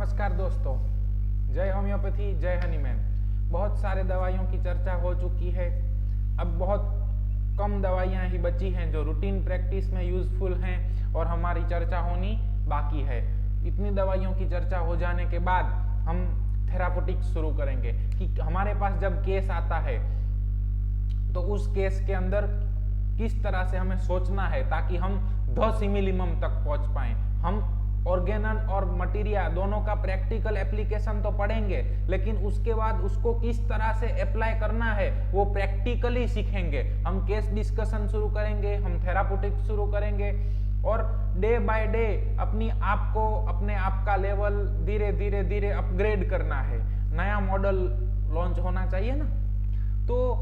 नमस्कार दोस्तों, जय होम्योपैथी, जय हनीमैन। बहुत सारे दवाइयों की चर्चा हो चुकी है। अब बहुत कम दवाइयाँ ही बची हैं जो रूटीन प्रैक्टिस में यूजफुल हैं और हमारी चर्चा होनी बाकी है। इतनी दवाइयों की चर्चा हो जाने के बाद हम थेराप्यूटिक्स शुरू करेंगे कि हमारे पास जब केस आता है तो उस केस के अंदर किस तरह से हमें सोचना है ताकि हम द सिमिलिमम तक पहुंच पाएं। हम ऑर्गेनल और मटीरिया दोनों का प्रैक्टिकल एप्लीकेशन तो पढ़ेंगे, लेकिन उसके बाद उसको किस तरह से अप्लाई करना है वो प्रैक्टिकली सीखेंगे। हम केस डिस्कशन शुरू करेंगे, हम थेराप्यूटिक्स शुरू करेंगे और डे बाय डे अपने आप का लेवल धीरे धीरे अपग्रेड करना है। नया मॉडल लॉन्च होना चाहिए ना। तो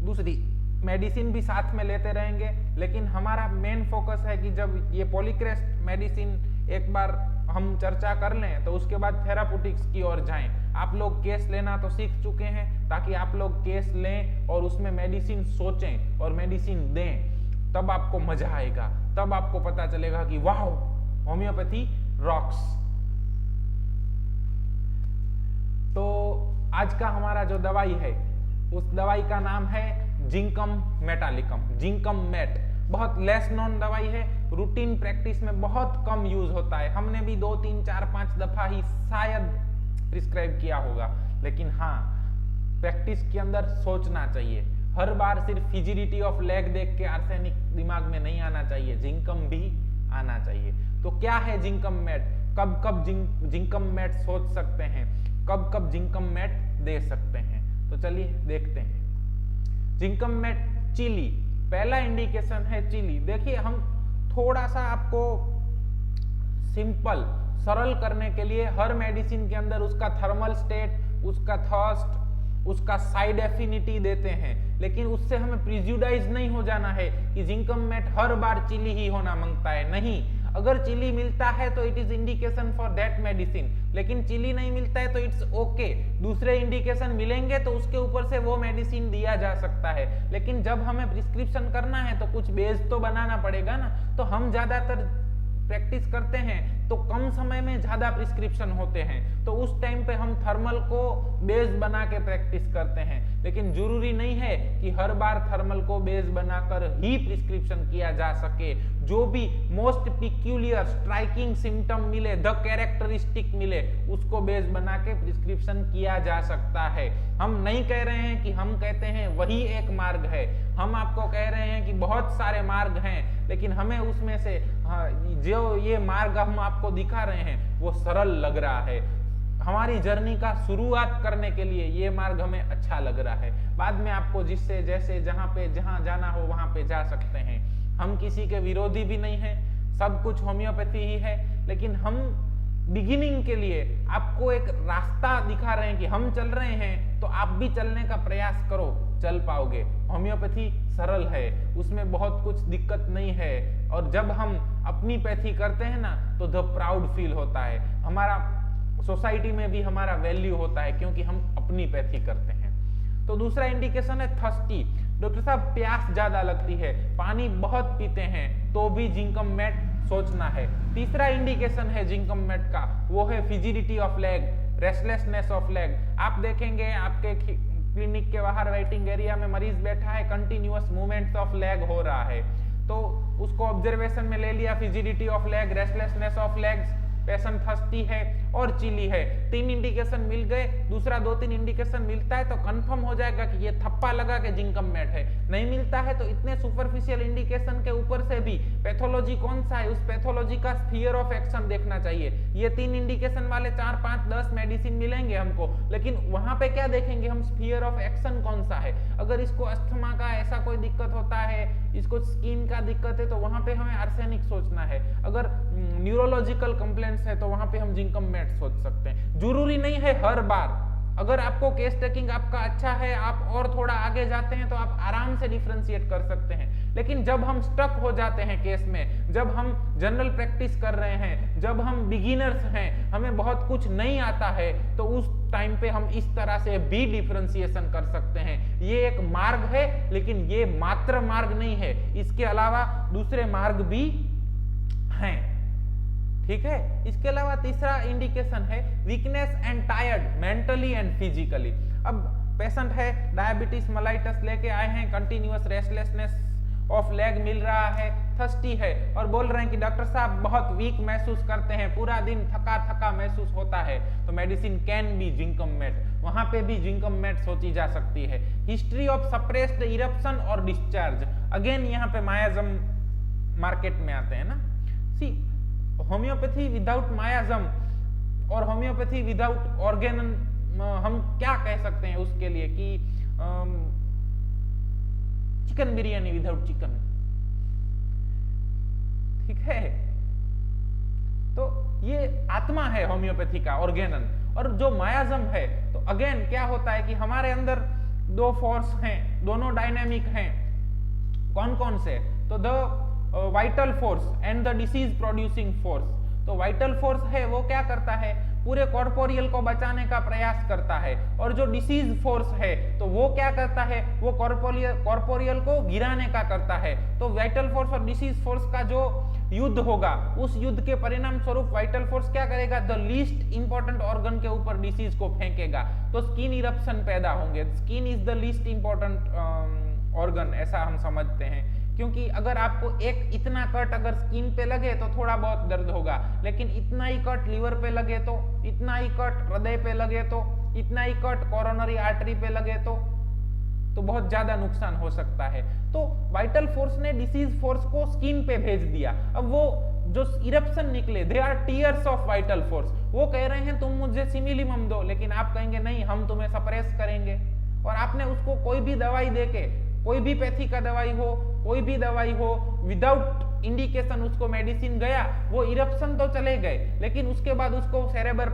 दूसरी मेडिसिन भी साथ में लेते रहेंगे, लेकिन हमारा मेन फोकस है कि जब ये पॉलीक्रेस्ट मेडिसिन एक बार हम चर्चा कर लें तो उसके बाद थेराप्यूटिक्स की ओर जाएं। आप लोग केस लेना तो सीख चुके हैं, ताकि आप लोग केस लें और उसमें मेडिसिन सोचें और मेडिसिन दें, तब आपको मजा आएगा। तब आपको पता चलेगा कि वाह, होम्योपैथी रॉक्स। तो आज का हमारा जो दवाई है उस दवाई का नाम है जिंकम मेटालिकम, जिंकम मेट। बहुत लेस नॉन दवाई है, रूटीन प्रैक्टिस में बहुत कम यूज होता है। हमने भी 2, 3, 4, 5 दफा ही शायद प्रिस्क्राइब किया होगा, लेकिन हाँ, प्रैक्टिस के अंदर सोचना चाहिए। हर बार सिर्फ फिजिलिटी ऑफ लेग देख के आर्सेनिक दिमाग में नहीं आना चाहिए, जिंकम भी आना चाहिए। तो क्या है जिंकम मेट, कब कब जिंकम मेट सोच सकते हैं, कब कब जिंकम मेट दे सकते हैं, तो चलिए देखते हैं। जिंकम मेट चिली, पहला इंडिकेशन है चिली। देखिए, हम थोड़ा सा आपको सिंपल सरल करने के लिए हर मेडिसिन के अंदर उसका थर्मल स्टेट, उसका थर्स्ट, उसका साइड एफिनिटी देते हैं, लेकिन उससे हमें प्रिजुडाइज नहीं हो जाना है कि जिंकम मेट हर बार चिली ही होना मांगता है। नहीं, अगर चिली मिलता है तो it is indication for that medicine, लेकिन चिली नहीं मिलता है तो इट्स ओके। दूसरे इंडिकेशन मिलेंगे तो उसके ऊपर से वो मेडिसिन दिया जा सकता है, लेकिन जब हमें प्रिस्क्रिप्शन करना है तो कुछ बेस तो बनाना पड़ेगा ना। तो हम ज्यादातर प्रैक्टिस करते हैं तो कम समय में ज्यादा प्रिस्क्रिप्शन होते हैं, तो उस टाइम पे हम थर्मल को बेस बना के प्रैक्टिस करते हैं। लेकिन जरूरी नहीं है कि हर बार थर्मल को बेस बनाकर ही प्रिस्क्रिप्शन किया जा सके। जो भी मोस्ट पिक्यूलियर स्ट्राइकिंग सिम्टम मिले, द कैरेक्टरिस्टिक मिले, उसको बेस बना के प्रिस्क्रिप्शन किया जा सकता है। हम नहीं कह रहे हैं कि हम कहते हैं वही एक मार्ग है, हम आपको कह रहे हैं कि बहुत सारे मार्ग हैं, लेकिन हमें उसमें से जो ये मार्ग हम आपको दिखा रहे हैं वो सरल लग रहा है। हमारी जर्नी का शुरुआत करने के लिए ये मार्ग हमें अच्छा लग रहा है। बाद में आपको जिससे जैसे जहां जाना हो वहां पे जा सकते हैं। हम किसी के विरोधी भी नहीं हैं, सब कुछ होम्योपैथी ही है, लेकिन हम बिगिनिंग के लिए आपको एक रास्ता दिखा रहे हैं कि हम चल रहे हैं तो आप भी चलने का प्रयास करो, चल पाओगे। होम्योपैथी सरल है, उसमें बहुत कुछ दिक्कत नहीं है, और जब हम अपनी पैथी करते हैं ना तो द प्राउड फील होता है। हमारा सोसाइटी में भी हमारा वैल्यू होता है क्योंकि हम अपनी पैथी करते हैं। तो दूसरा इंडिकेशन है थर्स्टी। डॉक्टर साहब, प्यास ज्यादा लगती है, पानी बहुत पीते हैं, तो भी जिंकम मेट सोचना है। तीसरा इंडिकेशन है जिंकम मेट का, वो है fidgety of leg, restlessness of leg. आप देखेंगे आपके क्लिनिक के बाहर वेटिंग एरिया में मरीज बैठा है, कंटिन्यूअस मूवमेंट्स ऑफ लेग हो रहा है, तो उसको ऑब्जर्वेशन में ले लिया। Fidgety of leg, restlessness of legs, patient thirsty है और चिली है। 3 इंडिकेशन मिल गए। दूसरा 2-3 इंडिकेशन मिलता है तो कंफर्म हो जाएगा कि ये थप्पा लगा के जिंकम मेट है। नहीं मिलता है तो इतने सुपरफिशियल इंडिकेशन के ऊपर से भी पैथोलॉजी कौन सा है, उस पैथोलॉजी का स्फीयर ऑफ एक्शन देखना चाहिए। ये 3 इंडिकेशन वाले 4, 5, 10 मेडिसिन मिलेंगे हमको, लेकिन वहां पे क्या देखेंगे हम, स्फीयर ऑफ एक्शन कौन सा है। अगर इसको अस्थमा का ऐसा कोई दिक्कत होता है, इसको स्किन का दिक्कत है, तो वहां पे हमें आर्सेनिक सोचना है। अगर न्यूरोलॉजिकल कंप्लेंट्स है तो वहां पे हम जिंकम मेट सोच सकते हैं। जरूरी नहीं है हर बार। अगर आपको केस टेकिंग आपका अच्छा है, आप और थोड़ा आगे जाते हैं तो आप आराम से डिफरेंशिएट कर सकते हैं। लेकिन जब हम स्टक हो जाते हैं केस में, जब हम जनरल प्रैक्टिस कर रहे हैं, जब हम बिगिनर्स हैं, हमें बहुत कुछ नहीं आता है, तो उस टाइम पे हम इस तरह से भी डिफरेंशिएशन कर सकते हैं। ये एक मार्ग है, लेकिन ये मात्र मार्ग नहीं है, इसके अलावा दूसरे मार्ग भी हैं। ठीक है। इसके अलावा तीसरा इंडिकेशन है weakness and tired mentally and physically. अब पेशेंट है डायबिटीज मेलाइटस लेके आए हैं, कंटिन्यूअस रेस्टलेसनेस ऑफ लेग मिल रहा है, थर्स्टी है और बोल रहे हैं कि डॉक्टर साहब बहुत वीक महसूस करते हैं, पूरा दिन थका थका महसूस होता है, तो मेडिसिन कैन बी जिंकम मेट, वहां पे भी जिंकम मेट सोची जा सकती है। हिस्ट्री ऑफ सप्रेस्ड इरप्शन और डिस्चार्ज, अगेन यहाँ पे मायाजम मार्केट में आते हैं ना। सी होम्योपैथी विदाउट मायाजम और होम्योपैथी विदाउट ऑर्गेनन, हम क्या कह सकते हैं उसके लिए कि चिकन बिरयानी विदाउट चिकन, ठीक है। तो ये आत्मा है होम्योपैथी का ऑर्गेनन। और जो मायाजम है तो अगेन क्या होता है कि हमारे अंदर दो फोर्स हैं, दोनों डायनेमिक हैं। कौन कौन से? तो the vital force and the disease producing force. तो वाइटल फोर्स है वो क्या करता है, पूरे कॉर्पोरियल को बचाने का प्रयास करता है, और जो डिसीज फोर्स है तो वो क्या करता है, वो कॉर्पोरियल को गिराने का करता है। तो वाइटल फोर्स और डिसीज फोर्स का जो युद्ध होगा, उस युद्ध के परिणाम स्वरूप वाइटल फोर्स क्या करेगा, द लीस्ट इंपॉर्टेंट ऑर्गन के ऊपर डिसीज को फेंकेगा, तो स्किन इरप्शन पैदा होंगे। Skin is the least important organ, ऐसा हम समझते हैं, क्योंकि अगर आपको एक इतना कट अगर स्किन पे लगे तो थोड़ा बहुत दर्द होगा, लेकिन इतना ही कट लीवर पे लगे तो, इतना ही कट हृदय पे लगे तो, इतना ही कट कोरोनरी आर्टरी पे लगे तो बहुत ज्यादा नुकसान हो सकता है। तो वाइटल फोर्स ने डिसीज फोर्स को स्किन पे भेज दिया। अब वो जो इरप्शन निकले, they are tears of vital force, वो कह रहे हैं तुम मुझे सिमिलिमम दो, लेकिन आप कहेंगे नहीं हम तुम्हें सप्रेस करेंगे, और आपने उसको कोई भी दवाई देके, कोई भी पैथी का दवाई हो, कोई भी दवाई हो, विदाउट इंडिकेशन उसको मेडिसिन गया, वो इरप्शन तो चले गए, लेकिन उसके बाद उसको सेरेबर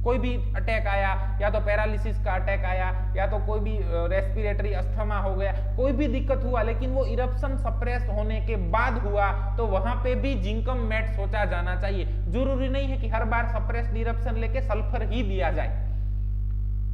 कोई भी अटैक आया, या तो पैरालिसिस का अटैक आया, या तो कोई भी रेस्पिरेटरी अस्थमा हो गया, कोई भी दिक्कत हुआ, लेकिन वो इरप्शन सप्रेस होने के बाद हुआ, तो वहां पे भी जिंकम मेट सोचा जाना चाहिए। जरूरी नहीं है कि हर बार सप्रेस्ड इरप्शन लेके सल्फर ही दिया जाए।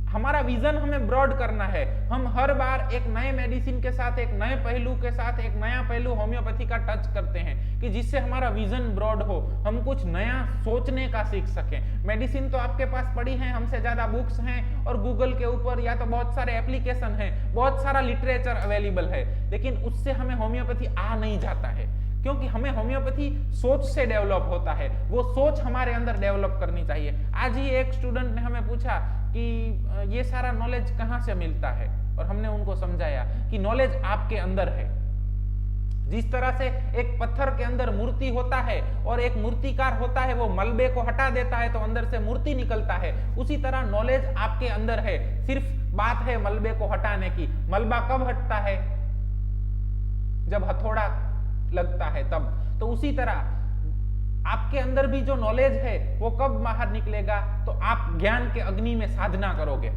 हमारा विजन हमें ब्रॉड करना है। हम हर बार एक नए मेडिसिन के साथ, एक नए पहलू के साथ, एक नया पहलू होम्योपैथी का टच करते हैं, कि जिससे हमारा विजन ब्रॉड हो, हम कुछ नया सोचने का सीख सकें। मेडिसिन तो आपके पास पड़ी है, हमसे ज्यादा बुक्स हैं, और गूगल के ऊपर या तो बहुत सारे एप्लीकेशन हैं, बहुत सारा लिटरेचर अवेलेबल है, लेकिन उससे हमें होम्योपैथी आ नहीं जाता है, क्योंकि हमें होम्योपैथी सोच से डेवलप होता है। वो सोच हमारे अंदर डेवलप करनी चाहिए। आज ही एक स्टूडेंट ने हमें पूछा कि ये सारा नॉलेज कहाँ से मिलता है, और हमने उनको समझाया कि नॉलेज आपके अंदर है। जिस तरह से एक पत्थर के अंदर मूर्ति होता है और एक मूर्तिकार होता है, वो मलबे को हटा देता है तो अंदर से मूर्ति निकलता है, उसी तरह नॉलेज आपके अंदर है, सिर्फ बात है मलबे को हटाने की। मलबा कब हटता है? जब हथौड़ा लगता है तब। तो उसी तरह आपके अंदर भी जो नॉलेज है वो कब बाहर निकलेगा, तो आप ज्ञान के अग्नि में साधना करोगे।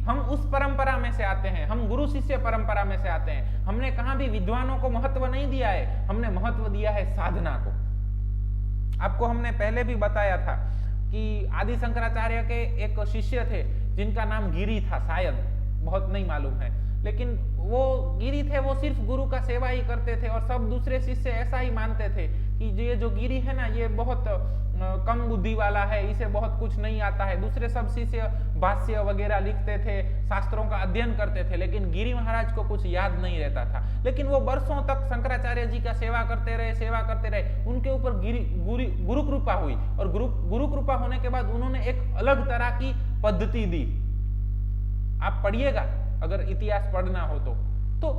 हम उस परंपरा में से आते हैं, हम गुरु शिष्य परंपरा में से आते हैं। हमने कहां भी विद्वानों को महत्व नहीं दिया है, हमने महत्व दिया है साधना को। आपको हमने पहले भी बताया था कि आदि शंकराचार्य के एक शिष्य थे जिनका नाम गिरी था, शायद, बहुत नहीं मालूम है, लेकिन वो गिरी थे, वो सिर्फ गुरु का सेवा ही करते थे, और सब दूसरे शिष्य ऐसा ही मानते थे कि ये जो गिरी है ना, ये बहुत कम बुद्धि वाला है, इसे बहुत कुछ नहीं आता है। दूसरे सब शिष्य भाष्य वगैरह लिखते थे, शास्त्रों का अध्ययन करते थे, लेकिन गिरी महाराज को कुछ याद नहीं रहता था। लेकिन वो वर्षों तक शंकराचार्य जी का सेवा करते रहे, उनके ऊपर गुरु कृपा हुई, और गुरु कृपा होने के बाद उन्होंने एक अलग तरह की पद्धति दी। आप पढ़िएगा अगर इतिहास पढ़ना हो तो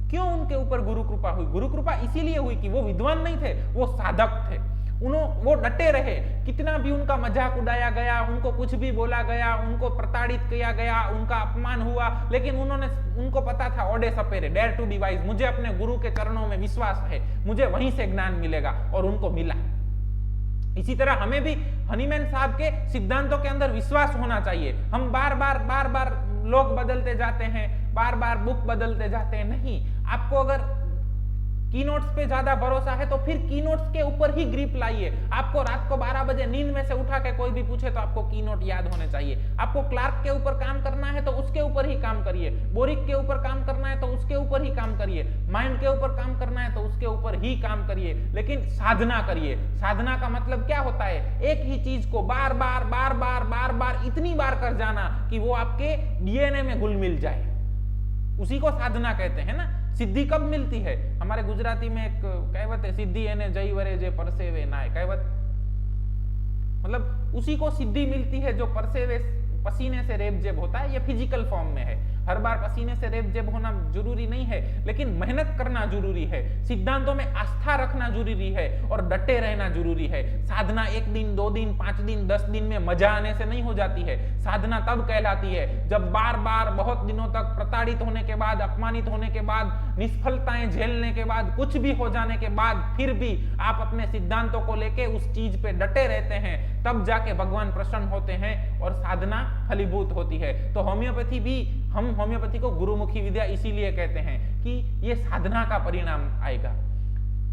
क्यों उनके ऊपर गुरु कृपा हुई? गुरु कृपा इसीलिए हुई कि वो विद्वान नहीं थे, वो साधक थे। वो डटे रहे, कितना भी उनका मजाक उड़ाया गया, उनको कुछ भी बोला गया, उनको प्रताड़ित किया गया, उनका अपमान हुआ, लेकिन उनको पता था ओडे सपेरे, डेयर टू बी वाइज, मुझे अपने गुरु के चरणों में विश्वास है, मुझे वहीं से ज्ञान मिलेगा, और उनको मिला। इसी तरह हमें भी हनीमैन साहब के सिद्धांतों के अंदर विश्वास होना चाहिए। हम बार बार लोग बदलते जाते हैं, बार बार बुक बदलते जाते हैं, नहीं। आपको अगर की नोट्स पे ज्यादा भरोसा है तो फिर की नोट्स के ऊपर ही ग्रिप लाइए। आपको रात को 12 बजे नींद में से उठा के कोई भी पूछे तो आपको की नोट याद होने चाहिए। आपको क्लार्क के ऊपर काम करना है तो उसके ऊपर ही काम करिए, बोरिक के ऊपर काम करना है तो उसके ऊपर ही काम करिए, माइंड के ऊपर काम करना है तो उसके ऊपर ही काम करिए, लेकिन साधना करिए। साधना का मतलब क्या होता है? एक ही चीज को बार बार बार बार बार बार इतनी बार कर जाना कि वो आपके डीएनए में घुल मिल जाए, उसी को साधना कहते हैं ना। सिद्धि कब मिलती है? हमारे गुजराती में एक कहावत है, सिद्धि एने जय वरे जे परसेवे नाय। कहावत मतलब उसी को सिद्धि मिलती है जो परसेवे, पसीने से रेब जेब होता है। ये फिजिकल फॉर्म में है, हर बार पसीने से रेब जेब होना जरूरी नहीं है, लेकिन मेहनत करना जरूरी है, सिद्धांतों में आस्था रखना जरूरी है और डटे रहना जरूरी है। साधना 1 दिन 2 दिन 5 दिन 10 दिन में मजा आने से नहीं हो जाती है। साधना तब कहलाती है जब बार बार बहुत दिनों तक प्रताड़ित होने के बाद, अपमानित होने के बाद, निष्फलताएं झेलने के बाद, कुछ भी हो जाने के बाद फिर भी आप अपने सिद्धांतों को लेके उस चीज पे डटे रहते हैं, तब जाके भगवान प्रसन्न होते हैं और साधना फलीभूत होती है। तो होम्योपैथी भी, हम होम्योपैथी को गुरुमुखी विद्या इसीलिए कहते हैं कि ये साधना का परिणाम आएगा।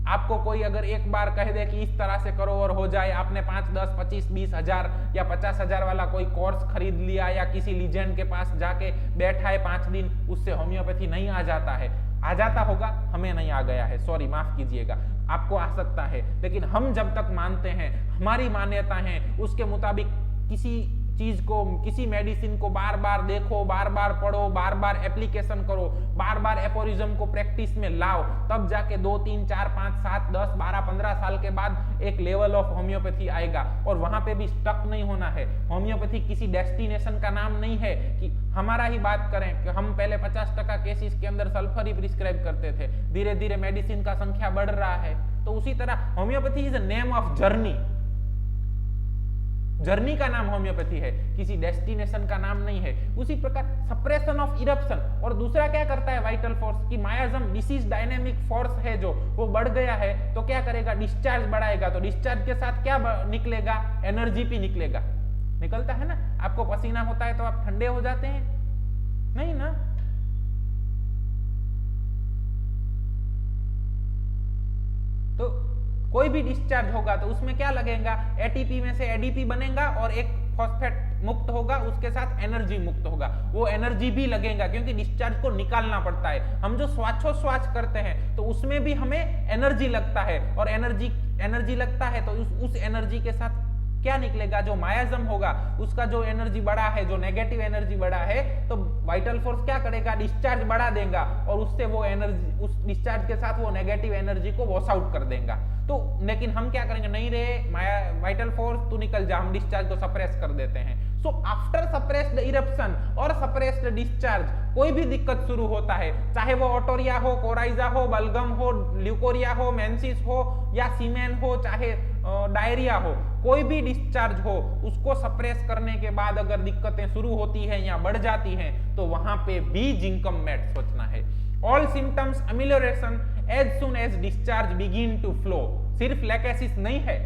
आपको कोई अगर एक बार कह दे कि इस तरह से करो और हो जाए, आपने 5, 10, 25, 20 हजार या 50 हजार वाला कोई कोर्स खरीद लिया या किसी लीजेंड के पास जाके बैठा है 5 दिन, उससे होम्योपैथी नहीं आ जाता है। आ जाता होगा, हमें नहीं आ गया है, सॉरी माफ कीजिएगा, आपको आ सकता है, लेकिन हम जब तक मानते हैं, हमारी मान्यता है उसके मुताबिक किसी चीज को, किसी मेडिसिन को बार बार देखो, बार बार पढ़ो, बार बार एप्लीकेशन करो, बार बार एपोरिज्म को प्रैक्टिस में लाओ, तब जाके 2, 3, 4, 5, 7, 10, 12, 15 साल के बाद एक लेवल ऑफ होम्योपैथी आएगा। और वहां पे भी स्टक नहीं होना है। होम्योपैथी किसी डेस्टिनेशन का नाम नहीं है कि हमारा ही बात करें कि हम पहले 50% केसेस के अंदर सल्फर ही प्रिस्क्राइब करते थे, धीरे धीरे मेडिसिन का संख्या बढ़ रहा है। तो उसी तरह homeopathy is a name of journey, journey का नाम होम्योपैथी है, किसी डेस्टिनेशन का नाम नहीं है। उसी प्रकार सप्रेशन ऑफ इरप्शन, और दूसरा क्या करता है वाइटल फोर्स की मायाजम डिसीज डायनेमिक फोर्स है जो वो बढ़ गया है, तो क्या करेगा? डिस्चार्ज बढ़ाएगा। तो डिस्चार्ज के साथ क्या निकलेगा? एनर्जी भी निकलेगा, निकलता है ना। आपको पसीना होता है तो आप ठंडे हो जाते हैं? नहीं ना। तो कोई भी डिस्चार्ज होगा तो उसमें क्या लगेगा? एटीपी में से एडीपी बनेगा और एक फॉस्फेट मुक्त होगा, उसके साथ एनर्जी मुक्त होगा। वो एनर्जी भी लगेगा क्योंकि डिस्चार्ज को निकालना पड़ता है। हम जो श्वासोश्वास करते हैं तो उसमें भी हमें एनर्जी लगता है, और एनर्जी लगता है तो उस एनर्जी के साथ क्या निकलेगा? जो मायाजम होगा उसका जो एनर्जी बढ़ा है, जो नेगेटिव एनर्जी बढ़ा है, तो वाइटल फोर्स क्या करेगा? डिस्चार्ज बढ़ा देगा और उससे वो एनर्जी, उस डिस्चार्ज के साथ वो नेगेटिव एनर्जी को वॉश आउट कर देगा। तो लेकिन हम क्या करेंगे? नहीं रे वाइटल फोर्स तू निकल जा, हम डिस्चार्ज को सप्रेस कर देते हैं। सो आफ्टर सप्रेस्ड इरप्शन और सप्रेस्ड डिस्चार्ज कोई भी दिक्कत शुरू होता है, चाहे वो ओटोरिया हो, कोराइजा हो, बलगम हो, ल्यूकोरिया हो, मेंसिस हो या सीमेन हो, चाहे डायरिया हो, कोई भी डिस्चार्ज हो, उसको सप्रेस करने के बाद अगर दिक्कतें शुरू होती हैं या बढ़ जाती हैं तो वहां पे भी जिंकम मेट सोचना है। All symptoms amelioration as soon as discharge begin to flow. सिर्फ लैकेसिस नहीं है,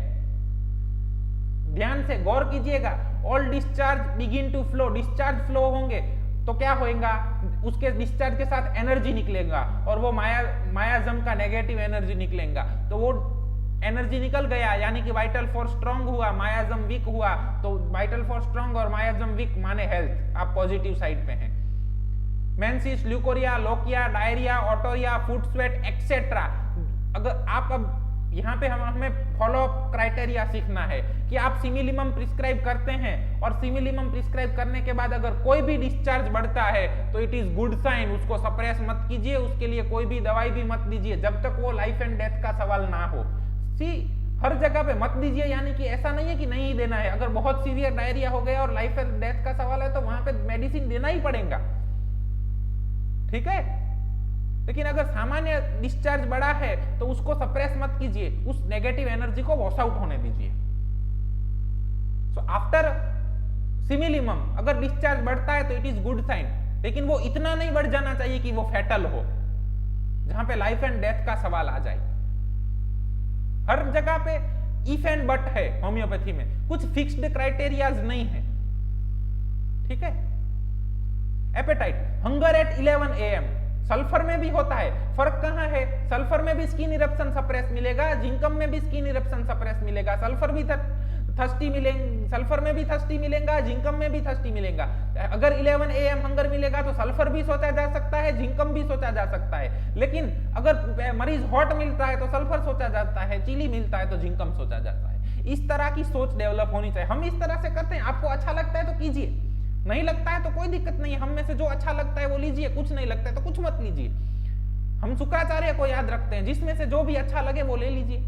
ध्यान से गौर कीजिएगा। All discharge begin to flow, discharge flow होंगे तो क्या होएगा? उसके डिस्चार्ज के साथ एनर्जी निकलेगा और वो मायाजम का नेगेटिव एनर्जी निकलेगा। तो वो एनर्जी निकल गया यानी कि वाइटल फोर्स स्ट्रांग हुआ, मायाजम वीक हुआ। तो वाइटल फोर्स स्ट्रांग और मायाजम वीक माने हेल्थ, आप पॉजिटिव साइड पे हैं। Menses, leucorrhoea, lochia, diarrhoea, otorrhoea, foot sweat etcetera. अगर आप अब यहाँ पे हमें फॉलो अप क्राइटेरिया सीखना है कि आप सिमिलिमम प्रिस्क्राइब करते हैं और सिमिलिमम प्रिस्क्राइब करने के बाद अगर कोई भी डिस्चार्ज बढ़ता है तो इट इज गुड साइन, उसको सप्रेस मत कीजिए, उसके लिए कोई भी दवाई भी मत दीजिए जब तक वो लाइफ एंड डेथ का सवाल ना हो। हर जगह पे मत दीजिए, यानी कि ऐसा नहीं है कि नहीं देना है। अगर बहुत सीवियर डायरिया हो गया और लाइफ एंड डेथ का सवाल है तो वहां पे मेडिसिन देना ही पड़ेगा, ठीक है। लेकिन अगर सामान्य डिस्चार्ज बड़ा है तो उसको सप्रेस मत कीजिए, उस नेगेटिव एनर्जी को वॉश आउट होने दीजिए। सो आफ्टर सिमिलिमम अगर डिस्चार्ज बढ़ता है तो इट इज गुड साइन, लेकिन वो इतना नहीं बढ़ जाना चाहिए कि वो फैटल हो, जहां पे लाइफ एंड डेथ का सवाल आ जाए। हर जगह पे इफ एंड बट है होम्योपैथी में, कुछ फिक्स्ड क्राइटेरियाज नहीं है, ठीक है। Appetite, hunger at 11 AM, sulphur में भी होता है। फर्क कहाँ है? सल्फर में भी स्किन इरप्शन सप्रेस मिलेगा, जिंकम में भी स्किन इरप्शन सप्रेस मिलेगा। सल्फर भी थर्स्टी मिलेंगे, सल्फर में भी थर्स्टी मिलेगा, जिंकम में भी थर्स्टी मिलेगा। अगर 11 AM हंगर मिलेगा तो सल्फर भी सोचा जा सकता है, जिंकम भी सोचा जा सकता है। लेकिन अगर मरीज हॉट मिलता है तो सल्फर सोचा जाता है, चिली मिलता है तो जिंकम सोचा जाता है। इस तरह की सोच डेवलप होनी चाहिए। हम इस तरह से करते हैं, आपको अच्छा लगता है तो कीजिए, नहीं लगता है तो कोई दिक्कत नहीं है। हम में से जो अच्छा लगता है वो लीजिए, कुछ नहीं लगता है तो कुछ मत लीजिए। हम शुक्राचार्य को याद रखते हैं, जिसमें से जो भी अच्छा लगे वो ले लीजिए।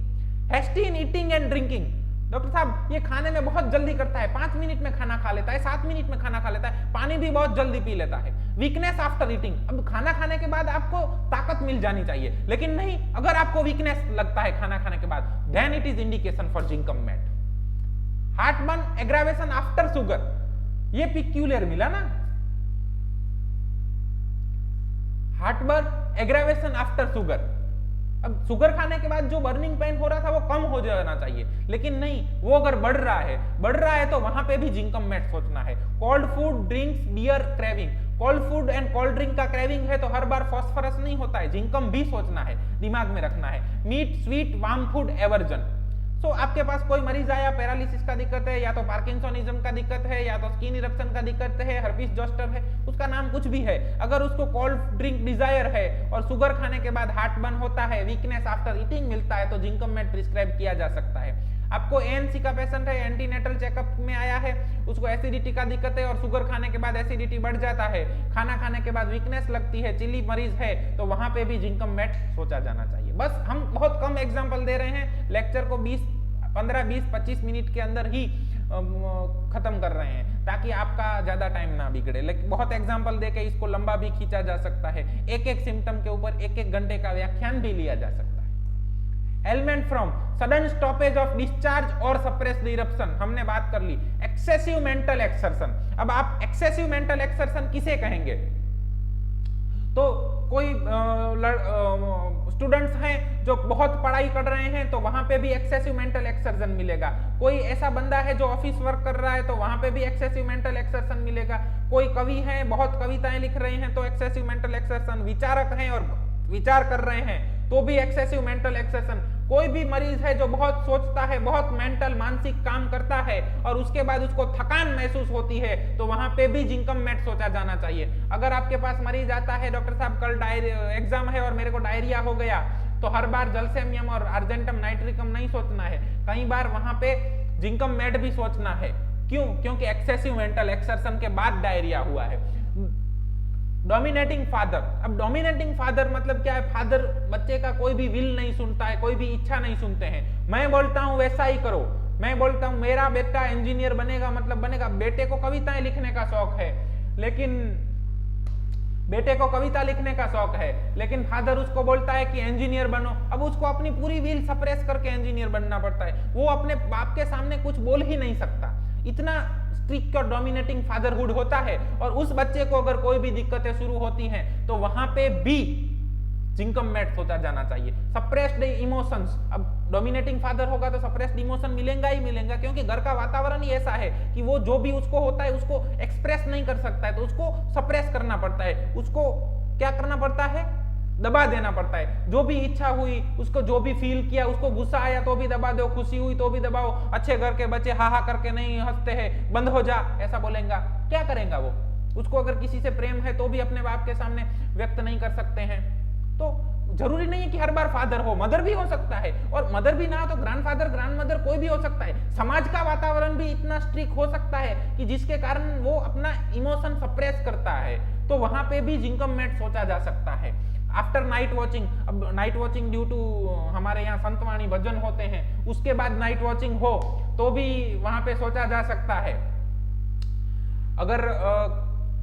Hasty in eating and drinking, doctor साहब ये खाने में बहुत जल्दी करता है, 5 मिनट में खाना खा लेता है, 7 मिनट में खाना खा लेता है, पानी भी बहुत जल्दी पी लेता है। वीकनेस आफ्टर ईटिंग, अब खाना खाने के बाद आपको ताकत मिल जानी चाहिए, लेकिन नहीं, अगर आपको वीकनेस लगता है खाना खाने के बाद, then it is indication for zincum met. Heartburn aggravation after sugar, ये पिक्यूलियर मिला ना, हार्टबर्न एग्रावेशन आफ्टर शुगर। अब शुगर खाने के बाद जो बर्निंग पेन हो रहा था वो कम हो जाना चाहिए, लेकिन नहीं, वो अगर बढ़ रहा है तो वहां पे भी जिंकम मेट सोचना है। Cold food, drinks, beer craving, cold food and cold drink का क्रेविंग है तो हर बार फास्फोरस नहीं होता है, जिंकम भी सोचना है, दिमाग में रखना है। Meat, sweet, warm food aversion. तो आपके पास कोई मरीज आया, पैरालिसिस का दिक्कत है, या तो पार्किंसोनिज्म का दिक्कत है, या तो स्किन इरप्शन का दिक्कत है, हर्पिस जोस्टर है, उसका नाम कुछ भी है, अगर उसको कोल्ड ड्रिंक डिजायर है और शुगर खाने के बाद हार्ट बर्न होता है, वीकनेस आफ्टर ईटिंग मिलता है, तो जिंकम मेट प्रिस्क्राइब किया जा सकता है। आपको एएनसी का पेशेंट है, एंटीनेटल चेकअप में आया है, उसको एसिडिटी का दिक्कत है और शुगर खाने के बाद एसिडिटी बढ़ जाता है, खाना खाने के बाद वीकनेस लगती है, चिली मरीज है, तो वहां पे भी जिंकम मेट सोचा जाना चाहिए। बस हम बहुत कम एग्जांपल दे रहे हैं, लेक्चर को 15, 20, 25 मिनट के अंदर ही खत्म कर रहे हैं, ताकि आपका ज्यादा टाइम ना बिगड़े। लेकिन बहुत एग्जांपल देके इसको लंबा भी खींचा जा सकता है, एक एक सिम्टम के ऊपर एक एक घंटे का व्याख्यान भी लिया जा सकता है। Element from sudden stoppage of discharge और सप्रेस्ड इरप्शन, हमने बात कर ली। एक्सेसिव मेंटल एक्सर्शन, अब आप एक्सेसिव मेंटल एक्सर्शन किसे कहेंगे? तो कोई स्टूडेंट्स हैं जो बहुत पढ़ाई कर रहे हैं तो वहां पे भी एक्सेसिव मेंटल एक्सर्शन मिलेगा। कोई ऐसा बंदा है जो ऑफिस वर्क कर रहा है तो वहां पे भी एक्सेसिव मेंटल एक्सर्शन मिलेगा। कोई कवि है, बहुत कविताएं लिख रहे हैं तो एक्सेसिव मेंटल एक्सर्शन। विचारक हैं और विचार कर रहे हैं तो भी एक्सेसिव मेंटल एक्सर्शन। कोई भी मरीज है जो बहुत सोचता है, बहुत मेंटल मानसिक काम करता है और उसके बाद उसको थकान महसूस होती है, तो वहां पे भी जिंकम मेट सोचा जाना चाहिए। अगर आपके पास मरीज आता है, डॉक्टर साहब कल एग्जाम है और मेरे को डायरिया हो गया, तो हर बार जलसेमियम और अर्जेंटम नाइट्रिकम नहीं सोचना है, कई बार वहां पे जिंकम मेट भी सोचना है। क्यों? क्योंकि एक्सेसिव मेंटल एक्सर्शन के बाद डायरिया हुआ है। डोमिनेटिंग फादर, अब डोमिनेटिंग फादर मतलब क्या है? फादर बच्चे का कोई भी विल नहीं सुनता है, कोई भी इच्छा नहीं सुनते हैं। मैं बोलता हूं वैसा ही करो, मैं बोलता हूं मेरा बेटा इंजीनियर बनेगा मतलब बनेगा। बेटे को कविताएं लिखने का शौक है, लेकिन बेटे को कविता लिखने का शौक है, लेकिन फादर उसको बोलता है कि इंजीनियर बनो। अब उसको अपनी पूरी विल सप्रेस करके इंजीनियर बनना पड़ता है, वो अपने बाप के सामने कुछ बोल ही नहीं सकता। इतना स्ट्रिक्ट और डोमिनेटिंग फादरहुड होता है। और उस बच्चे को अगर कोई भी दिक्कतें शुरू होती हैं तो वहां पे भी जिंकम मेट सोचा जाना चाहिए। सप्रेस्ड इमोशंस, अब डोमिनेटिंग फादर होगा तो सप्रेस्ड इमोशन मिलेगा ही मिलेगा, क्योंकि घर का वातावरण ही ऐसा है कि वो जो भी उसको होता है उसको एक्सप्रेस नहीं कर सकता है, तो उसको सप्रेस करना पड़ता है। उसको क्या करना पड़ता है? दबा देना पड़ता है। जो भी इच्छा हुई, उसको जो भी फील किया, उसको गुस्सा आया तो भी दबा दो, खुशी हुई तो भी दबाओ। अच्छे घर के बच्चे हा हा करके नहीं हंसते हैं, बंद हो जा ऐसा बोलेगा, क्या करेगा वो? उसको अगर किसी से प्रेम है तो भी अपने बाप के सामने व्यक्त नहीं कर सकते हैं। तो जरूरी नहीं है कि हर बार फादर हो, मदर भी हो सकता है, और मदर भी ना हो तो ग्रैंडफादर, ग्रैंडमदर कोई भी हो सकता है। समाज का वातावरण भी इतना स्ट्रिक्ट हो सकता है कि जिसके कारण वो अपना इमोशन सप्रेस करता है, तो वहां पे भी जिंकम मेट सोचा जा सकता है। आफ्टर नाइट वॉचिंग, अब नाइट वॉचिंग ड्यू टू हमारे यहाँ संतवाणी भजन होते हैं, उसके बाद नाइट वॉचिंग हो तो भी वहां पे सोचा जा सकता है। अगर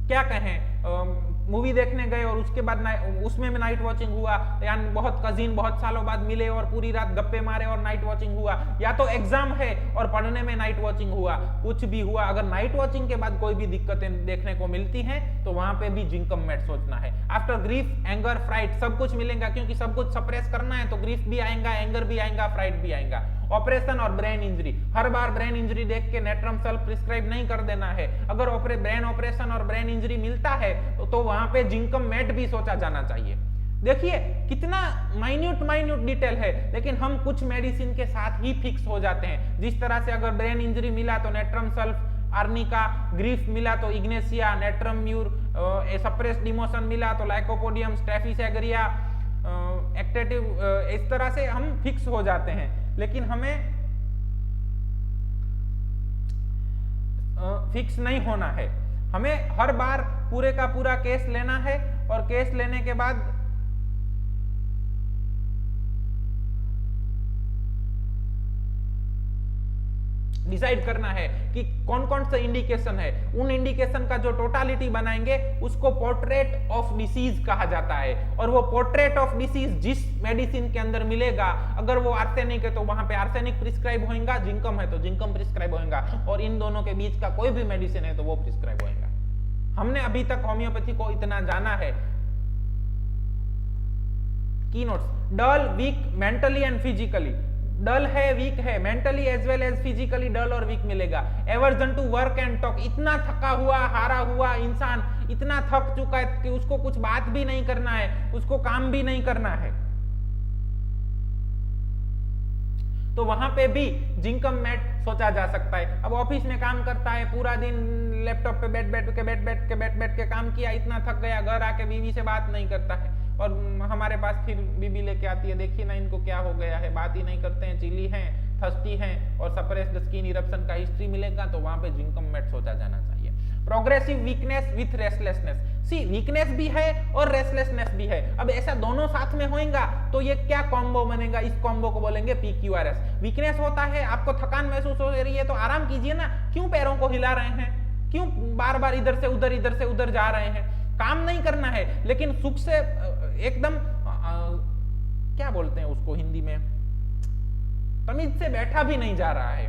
क्या कहें, मूवी देखने गए और उसके बाद उसमें में नाइट वॉचिंग हुआ, यानी बहुत कजिन बहुत सालों बाद मिले और पूरी रात गप्पे मारे और नाइट वॉचिंग हुआ, या तो एग्जाम है और पढ़ने में नाइट वॉचिंग हुआ, कुछ भी हुआ, अगर नाइट वॉचिंग के बाद कोई भी दिक्कतें देखने को मिलती हैं तो वहां पे भी जिंकम मेट सोचना है। आफ्टर ग्रीफ, एंगर, फ्राइट, सब कुछ मिलेगा, क्योंकि सब कुछ सप्रेस करना है तो ग्रीफ भी आएगा, एंगर भी आएगा, फ्राइट भी आएगा। ऑपरेशन और ब्रेन इंजरी, हर बार ब्रेन इंजरी देख के नेट्रम सल्फ प्रिस्क्राइब नहीं कर देना है। अगर ब्रेन ऑपरेशन और ब्रेन इंजरी मिलता है तो वहां पे जिंकम मेट भी सोचा जाना चाहिए। देखिए कितना माइन्यूट डिटेल है, लेकिन हम कुछ मेडिसिन के साथ ही फिक्स हो जाते हैं। जिस तरह से अगर ब्रेन इंजरी मिला तो नेट्रम सल्फ आर्निका, ग्रीफ मिला तो ignatia, natrum mur, suppressed emotion मिला तो लाइकोपोडियम, स्टेफिसेग्रिया, एक्टेटिव, इस तरह से हम फिक्स हो जाते हैं। लेकिन हमें फिक्स नहीं होना है, हमें हर बार पूरे का पूरा केस लेना है और केस लेने के बाद डिसाइड करना है कि कौन कौन सा इंडिकेशन है। उन इंडिकेशन का जो टोटालिटी बनाएंगे उसको पोर्ट्रेट ऑफ डिसीज कहा जाता है। और वो पोर्ट्रेट ऑफ डिसीज जिस मेडिसिन के अंदर मिलेगा, अगर वो आर्सेनिक है तो वहां पे आर्सेनिक प्रिस्क्राइब होगा, जिंकम है तो जिंकम प्रिस्क्राइब होगा, और इन दोनों के बीच का कोई भी मेडिसिन है तो वो प्रिस्क्राइब होगा। हमने अभी तक होम्योपैथी को इतना जाना है। Key notes: dull, weak, mentally and physically. Dull है, वीक है, mentally as well as physically dull और वीक मिलेगा। Aversion to work and talk, इतना थका हुआ हारा हुआ इंसान, इतना थक चुका है कि उसको कुछ बात भी नहीं करना है, उसको काम भी नहीं करना है, तो वहां पे भी जिंकम मेट सोचा जा सकता है। अब ऑफिस में काम करता है, पूरा दिन लैपटॉप पे बैठ के काम किया, इतना थक गया, घर आके बीवी से बात नहीं करता है, और हमारे पास फिर बीबी लेके आती है, देखिए ना इनको क्या हो गया है, बात ही नहीं करते हैं, चिली हैं, थर्स्टी हैं, और सप्रेस्ड स्किन इरप्शन का हिस्ट्री मिलेगा, तो वहां पे जिंकम मेट सोचा जाना चाहिए। प्रोग्रेसिव वीकनेस विथ रेस्टलेसनेस, सी वीकनेस भी है और रेस्टलेसनेस भी है। अब ऐसा दोनों साथ में होएगा तो ये क्या कॉम्बो बनेगा, इस कॉम्बो को बोलेंगे PQRS। वीकनेस होता है, आपको थकान महसूस हो रही है तो आराम कीजिए ना, क्यों पैरों को हिला रहे हैं, क्यों बार बार इधर से उधर जा रहे हैं, काम नहीं करना है, लेकिन सुख से एकदम क्या बोलते हैं उसको हिंदी में, तमीज से बैठा भी नहीं जा रहा है,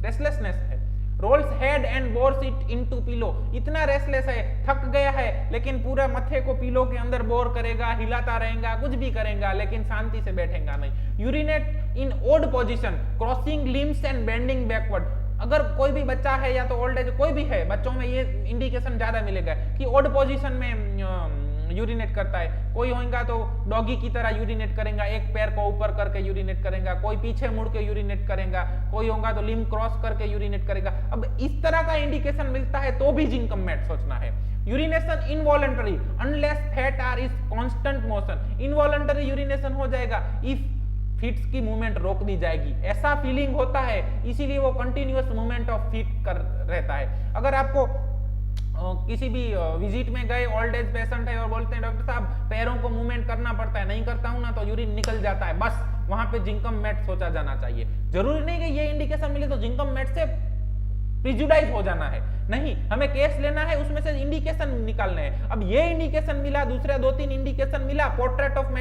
रेस्टलेसनेस है। Rolls head and bores it into pillow, इतना रेस्टलेस है, थक गया है, लेकिन पूरा मथे को पिलो के अंदर बोर करेगा, हिलाता रहेगा, कुछ भी करेगा, लेकिन शांति से बैठेगा नहीं। Urinate in odd position, crossing limbs and bending backward. अगर कोई भी बच्चा है या तो ओल्ड एज कोई भी है, बच्चों में ये इंडिकेशन ज्यादा मिलेगा कि ओड पोजीशन में यूरिनेट करता है। कोई होगा तो डॉगी की तरह यूरिनेट करेगा, एक पैर को ऊपर करके यूरिनेट करेगा, कोई पीछे मुड़ के यूरिनेट करेगा, कोई होगा तो लिम्ब क्रॉस करके यूरिनेट करेगा। अब इस तरह का इंडिकेशन मिलता है तो भी जिंकम मेट सोचना है। Urination involuntary unless feet are is constant motion, involuntary urination हो जाएगा इफ फीट्स की मूवमेंट रोक दी जाएगी, ऐसा फीलिंग होता है, इसीलिए वो कंटिन्यूअस मूवमेंट ऑफ फीट कर रहता है। अगर आपको किसी भी विजिट में गए, ओल्ड एज पेशेंट है और बोलते हैं डॉक्टर साहब पैरों को मूवमेंट करना पड़ता है, नहीं करता हूं ना तो यूरिन निकल जाता है, बस वहां पे जिंकम मेट सोचा जाना चाहिए। जरूरी नहीं कि ये इंडिकेशन मिले तो जिंकम मेट से प्रिजुडाइज हो जाना है, नहीं, हमें केस लेना है, उसमें से इंडिकेशन निकालने हैं। अब ये इंडिकेशन मिला, दूसरे 2-3 इंडिकेशन मिला, पोर्ट्रेट ऑफ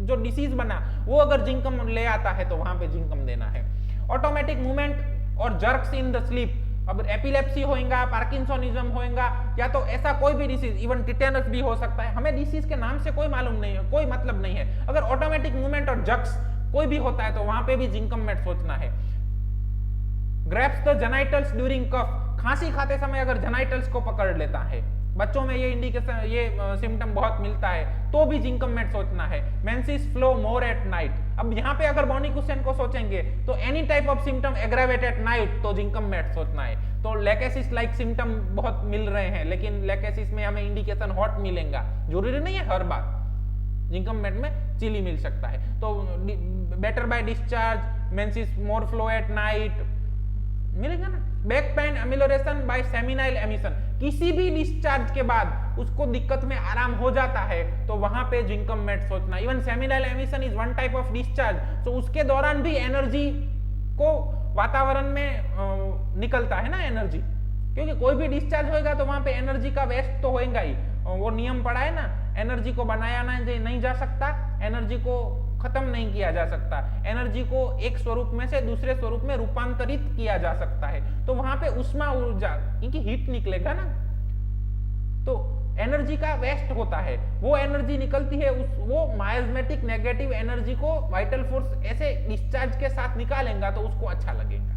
जो डिसीज बना वो अगर जिंकम ले आता है तो वहां पे जिंकम देना है। ऑटोमेटिक मूवमेंट और जर्क्स इन द स्लीप, अब एपिलेप्सी होएगा, पार्किंसोनिज्म होएगा, या तो ऐसा कोई भी डिसीज, इवन टिटेनस भी हो सकता है, हमें डिसीज के नाम से कोई मालूम नहीं है, कोई मतलब नहीं है। अगर ऑटोमेटिक मूवमेंट और जर्क्स कोई भी होता है तो वहां पे भी जिंकम मेट सोचना है। ग्रैप्स द जेनाइटल्स ड्यूरिंग कफ, खांसी खाते समय अगर जेनाइटल्स को पकड़ लेता है, बच्चों में ये इंडिकेशन, ये सिम्टम बहुत मिलता है, तो भी जिंकम मेट सोचना है। Menses flow more at night, अब यहाँ पे अगर बॉनी कुशन को सोचेंगे तो any type of symptom aggravate at night तो जिंकम मेट सोचना है। तो लेकेसिस लाइक सिम्टम बहुत मिल रहे हैं, लेकिन लेकेसिस में हमें इंडिकेशन हॉट मिलेगा, जरूरी नहीं है हर बार, जिंकम मेट में चिली मिल सकता है। तो better by discharge, menses more flow at night मिलेगा ना। Back pain amelioration by seminal emission, किसी भी डिस्चार्ज के बाद उसको दिक्कत में आराम हो जाता है तो वहां पे जिंकम मेट सोचना। Even seminal emission is one type of discharge, तो उसके दौरान भी एनर्जी को वातावरण में निकलता है ना एनर्जी, क्योंकि कोई भी डिस्चार्ज होएगा तो वहां पे एनर्जी का वेस्ट तो होएगा ही। वो नियम पढ़ा है ना, एनर्जी को बनाया नहीं जा सकता, एनर्जी को खत्म नहीं किया जा सकता, एनर्जी को एक स्वरूप में से दूसरे स्वरूप में रूपांतरित किया जा सकता है। तो वहां पे उष्मा ऊर्जा, क्योंकि हीट निकलेगा ना, तो एनर्जी का वेस्ट होता है, वो एनर्जी निकलती है, वो माइजमेटिक नेगेटिव एनर्जी को वाइटल फोर्स ऐसे डिस्चार्ज के साथ निकालेगा तो उसको अच्छा लगेगा।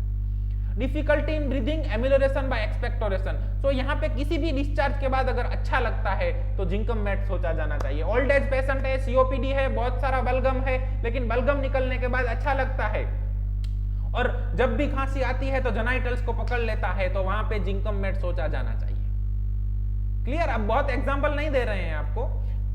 Difficulty in breathing, amelioration by expectoration. तो यहाँ पे किसी भी डिस्चार्ज के बाद अगर अच्छा लगता है तो जिंकम मेट सोचा जाना चाहिए। ओल्ड एज पेशेंट है, सीओपीडी है, बहुत सारा बलगम है, लेकिन बलगम निकलने के बाद अच्छा लगता है, और जब भी खांसी आती है तो जेनाइटल्स को पकड़ लेता है, तो वहां पे जिंकम मेट सोचा जाना चाहिए। क्लियर? अब बहुत एग्जांपल नहीं दे रहे हैं आपको।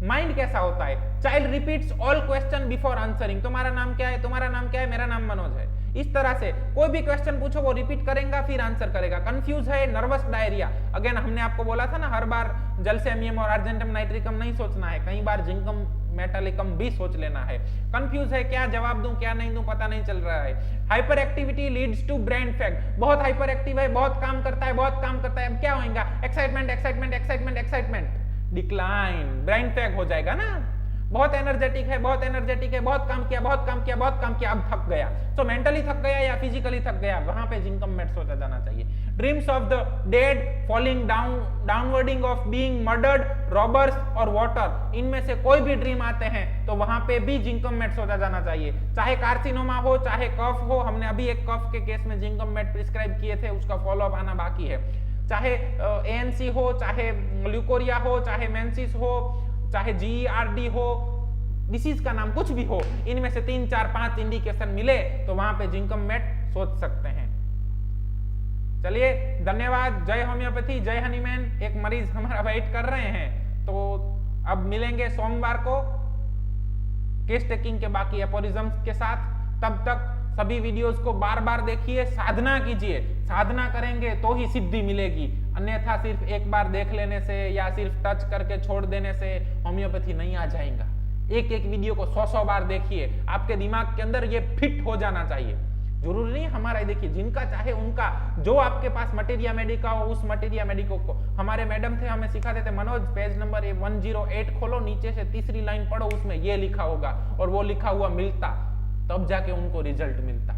माइंड कैसा होता है? Child repeats all question before answering. तुम्हारा नाम क्या है? तुम्हारा नाम क्या है? मेरा नाम मनोज है। इस तरह से कोई भी क्वेश्चन पूछो वो रिपीट करेगा, फिर आंसर करेगा। कंफ्यूज है, नर्वस डायरिया। अगेन हमने आपको बोला था ना, हर बार जलसेमियम और अर्जेंटम नाइट्रिकम नहीं सोचना है, कई बार जिंकम मेटालिकम भी सोच लेना है। कंफ्यूज है, क्या जवाब दूं क्या नहीं दूं पता नहीं चल रहा है। Hyperactivity leads to brain fag. बहुत हाइपर एक्टिव है, बहुत काम करता है, बहुत काम करता है, अब क्या होगा? Excitement excitement excitement excitement, decline, brain fag हो जाएगा ना। बहुत एनर्जेटिक है, बहुत एनर्जेटिक है, बहुत काम किया, बहुत काम किया, बहुत काम किया, अब थक गया। तो मेंटली थक गया या फिजिकली थक गया, वहां पे जिंकम मेट सोचा जाना चाहिए। Dreams of the dead, falling down, डाउनवर्डिंग ऑफ बीइंग मर्डर्ड, रॉबर्स और वाटर, इनमें से कोई भी ड्रीम आते हैं तो वहां पे भी जिंकम मेट सोचा जाना चाहिए। चाहे कार्सिनोमा हो, चाहे कफ हो, हमने अभी एक कफ के केस में जिंकम मेट प्रिस्क्राइब किए थे, उसका फॉलोअप आना बाकी है। चाहे एएनसी हो, चाहे ल्यूकोरिया हो, चाहे मेंसिस हो, चाहे जीईआरडी हो, डिसीज का नाम कुछ भी हो, इनमें से 3, 4, 5 इंडिकेशन मिले तो वहां पे जिंकम मेट सोच सकते हैं। चलिए, धन्यवाद। जय होम्योपैथी, जय हनीमैन। एक मरीज हमारा वेट कर रहे हैं, तो अब मिलेंगे सोमवार को केस टेकिंग के बाकी एपोरिज्म्स के साथ। तब तक सभी वीडियोस को बार बार देखिए, साधना कीजिए। साधना करेंगे तो ही सिद्धि मिलेगी, अन्यथा सिर्फ एक बार देख लेने से या सिर्फ टच करके छोड़ देने से होम्योपैथी नहीं आ जाएगा। एक एक वीडियो को 100 बार देखिए, आपके दिमाग के अंदर ये फिट हो जाना चाहिए। जरूरी नहीं हमारा, देखिए जिनका चाहे उनका, जो आपके पास मटेरिया मेडिका हो उस मटेरिया मेडिको को। हमारे मैडम थे, हमें सिखाते थे, मनोज पेज नंबर 108 खोलो, नीचे से तीसरी लाइन पढ़ो, उसमें ये लिखा होगा, और वो लिखा हुआ मिलता, तब जाके उनको रिजल्ट मिलता।